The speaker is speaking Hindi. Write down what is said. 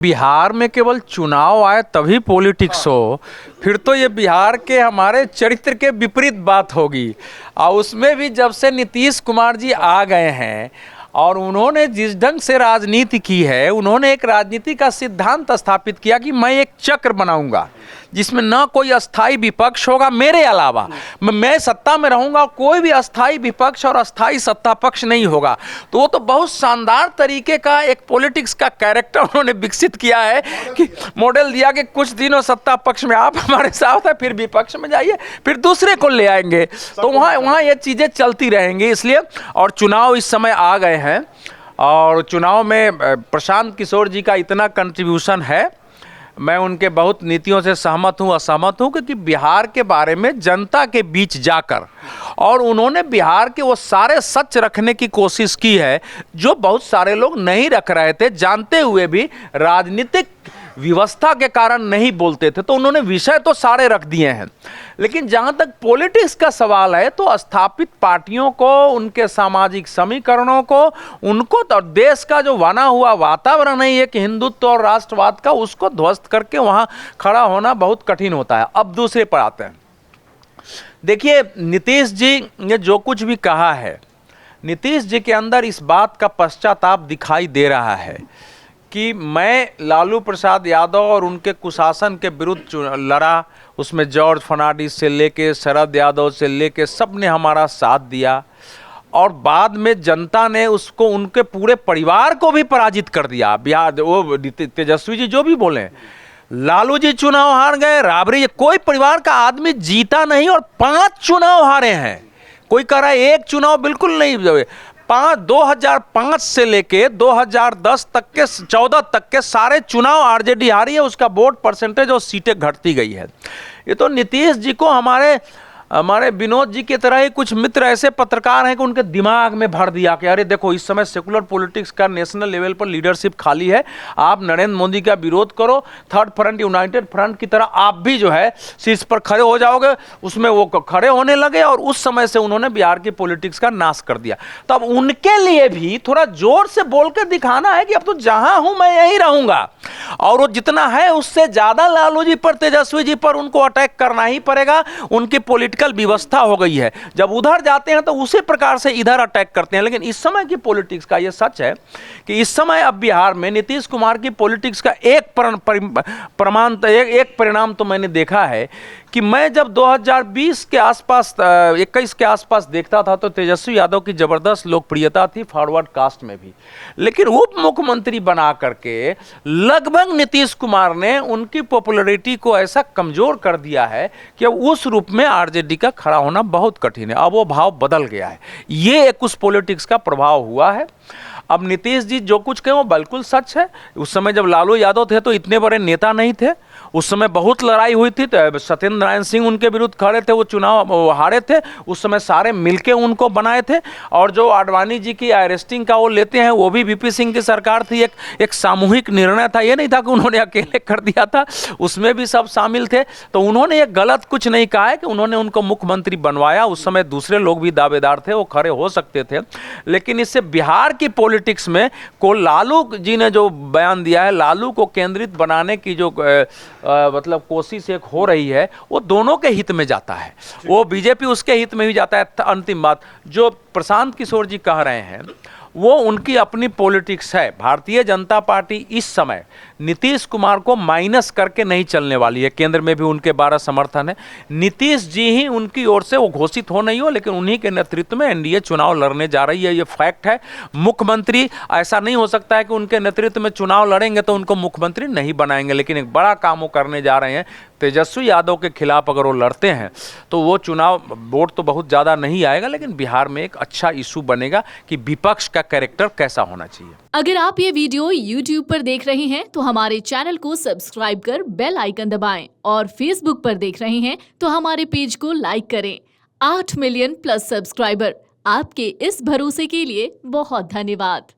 बिहार में केवल चुनाव आए तभी पॉलिटिक्स हो, फिर तो ये बिहार के हमारे चरित्र के विपरीत बात होगी। और उसमें भी जब से नीतीश कुमार जी आ गए हैं और उन्होंने जिस ढंग से राजनीति की है, उन्होंने एक राजनीति का सिद्धांत स्थापित किया कि मैं एक चक्र बनाऊंगा जिसमें न कोई अस्थाई विपक्ष होगा मेरे अलावा, मैं सत्ता में रहूंगा, कोई भी अस्थाई विपक्ष और अस्थाई सत्ता पक्ष नहीं होगा। तो वो तो बहुत शानदार तरीके का एक पॉलिटिक्स का कैरेक्टर उन्होंने विकसित किया है कि मॉडल दिया कि कुछ दिनों सत्ता पक्ष में आप हमारे साथ है, फिर विपक्ष में जाइए, फिर दूसरे को ले आएंगे। तो वहाँ ये चीज़ें चलती रहेंगी। इसलिए और चुनाव इस समय आ गए हैं और चुनाव में प्रशांत किशोर जी का इतना कंट्रीब्यूशन है, मैं उनके बहुत नीतियों से सहमत हूँ, असहमत हूँ, क्योंकि बिहार के बारे में जनता के बीच जाकर और उन्होंने बिहार के वो सारे सच रखने की कोशिश की है जो बहुत सारे लोग नहीं रख रहे थे, जानते हुए भी राजनीतिक व्यवस्था के कारण नहीं बोलते थे। तो उन्होंने विषय तो सारे रख दिए हैं, लेकिन जहाँ तक पॉलिटिक्स का सवाल है तो स्थापित पार्टियों को, उनके सामाजिक समीकरणों को, उनको तो देश का जो बना हुआ वातावरण है एक हिंदुत्व और राष्ट्रवाद का, उसको ध्वस्त करके वहाँ खड़ा होना बहुत कठिन होता है। अब दूसरे पर आते हैं। देखिए, नीतीश जी ने जो कुछ भी कहा है, नीतीश जी के अंदर इस बात का पश्चाताप दिखाई दे रहा है कि मैं लालू प्रसाद यादव और उनके कुशासन के विरुद्ध लड़ा, उसमें जॉर्ज फर्नांडिस से लेके शरद यादव से लेके सब ने हमारा साथ दिया और बाद में जनता ने उसको, उनके पूरे परिवार को भी पराजित कर दिया। बिहार वो तेजस्वी जी जो भी बोले, लालू जी चुनाव हार गए, राबड़ी, कोई परिवार का आदमी जीता नहीं और 5 चुनाव हारे हैं। कोई कह रहा है एक चुनाव, बिल्कुल नहीं। 2005 से लेके 2010 तक के 14 तक के सारे चुनाव आरजेडी हारी है, उसका वोट परसेंटेज और सीटें घटती गई है। ये तो नीतीश जी को हमारे विनोद जी की तरह ही कुछ मित्र ऐसे पत्रकार हैं कि उनके दिमाग में भर दिया कि अरे देखो, इस समय सेकुलर पॉलिटिक्स का नेशनल लेवल पर लीडरशिप खाली है, आप नरेंद्र मोदी का विरोध करो, थर्ड फ्रंट, यूनाइटेड फ्रंट की तरह आप भी जो है शीर्ष पर खड़े हो जाओगे। उसमें वो खड़े होने लगे और उस समय से उन्होंने बिहार की पॉलिटिक्स का नाश कर दिया। तो अब उनके लिए भी थोड़ा जोर से बोल कर दिखाना है कि अब तो जहां हूं मैं यहीं रहूंगा, और वो जितना है उससे ज्यादा लालू जी पर, तेजस्वी जी पर उनको अटैक करना ही पड़ेगा। उनकी पॉलिटिकल व्यवस्था हो गई है, जब उधर जाते हैं तो उसी प्रकार से इधर अटैक करते हैं। लेकिन इस समय की पॉलिटिक्स का ये सच है कि इस समय अब बिहार में नीतीश कुमार की पॉलिटिक्स का एक परिणाम तो मैंने देखा है कि मैं जब 2020 के आसपास, 21 के आसपास देखता था तो तेजस्वी यादव की जबरदस्त लोकप्रियता थी फॉरवर्ड कास्ट में भी, लेकिन उप मुख्यमंत्री बना करके लगभग नीतीश कुमार ने उनकी पॉपुलैरिटी को ऐसा कमजोर कर दिया है कि अब उस रूप में आरजेडी का खड़ा होना बहुत कठिन है। अब वो भाव बदल गया है, ये एक उस पॉलिटिक्स का प्रभाव हुआ है। अब नीतीश जी जो कुछ कहें वो बिल्कुल सच है। उस समय जब लालू यादव थे तो इतने बड़े नेता नहीं थे, उस समय बहुत लड़ाई हुई थी, तो सत्येंद्र नारायण सिंह उनके विरुद्ध खड़े थे, वो चुनाव हारे थे, उस समय सारे मिलके उनको बनाए थे। और जो आडवाणी जी की अरेस्टिंग का वो लेते हैं, वो भी वीपी सिंह की सरकार थी, एक सामूहिक निर्णय था, ये नहीं था कि उन्होंने अकेले कर दिया था, उसमें भी सब शामिल थे। तो उन्होंने ये गलत कुछ नहीं कहा है कि उन्होंने उनको मुख्यमंत्री बनवाया। उस समय दूसरे लोग भी दावेदार थे, वो खड़े हो सकते थे, लेकिन इससे बिहार की पॉलिटिक्स में को लालू जी ने जो बयान दिया है, लालू को केंद्रित बनाने की जो मतलब कोशिश एक हो रही है, वो दोनों के हित में जाता है, वो बीजेपी उसके हित में भी जाता है। अंतिम बात जो प्रशांत किशोर जी कह रहे हैं वो उनकी अपनी पॉलिटिक्स है। भारतीय जनता पार्टी इस समय नीतीश कुमार को माइनस करके नहीं चलने वाली है, केंद्र में भी उनके 12 समर्थन है। नीतीश जी ही उनकी ओर से वो घोषित हो नहीं हो, लेकिन उन्हीं के नेतृत्व में एनडीए चुनाव लड़ने जा रही है, ये फैक्ट है। मुख्यमंत्री ऐसा नहीं हो सकता है कि उनके नेतृत्व में चुनाव लड़ेंगे तो उनको मुख्यमंत्री नहीं बनाएंगे, लेकिन एक बड़ा काम वो करने जा रहे हैं। तेजस्वी यादव के खिलाफ अगर वो लड़ते हैं तो वो चुनाव, वोट तो बहुत ज़्यादा नहीं आएगा, लेकिन बिहार में एक अच्छा इशू बनेगा कि विपक्ष का कैरेक्टर कैसा होना चाहिए। अगर आप ये वीडियो YouTube पर देख रहे हैं तो हमारे चैनल को सब्सक्राइब कर बेल आइकन दबाएं, और Facebook पर देख रहे हैं तो हमारे पेज को लाइक करें। 8 मिलियन प्लस सब्सक्राइबर, आपके इस भरोसे के लिए बहुत धन्यवाद।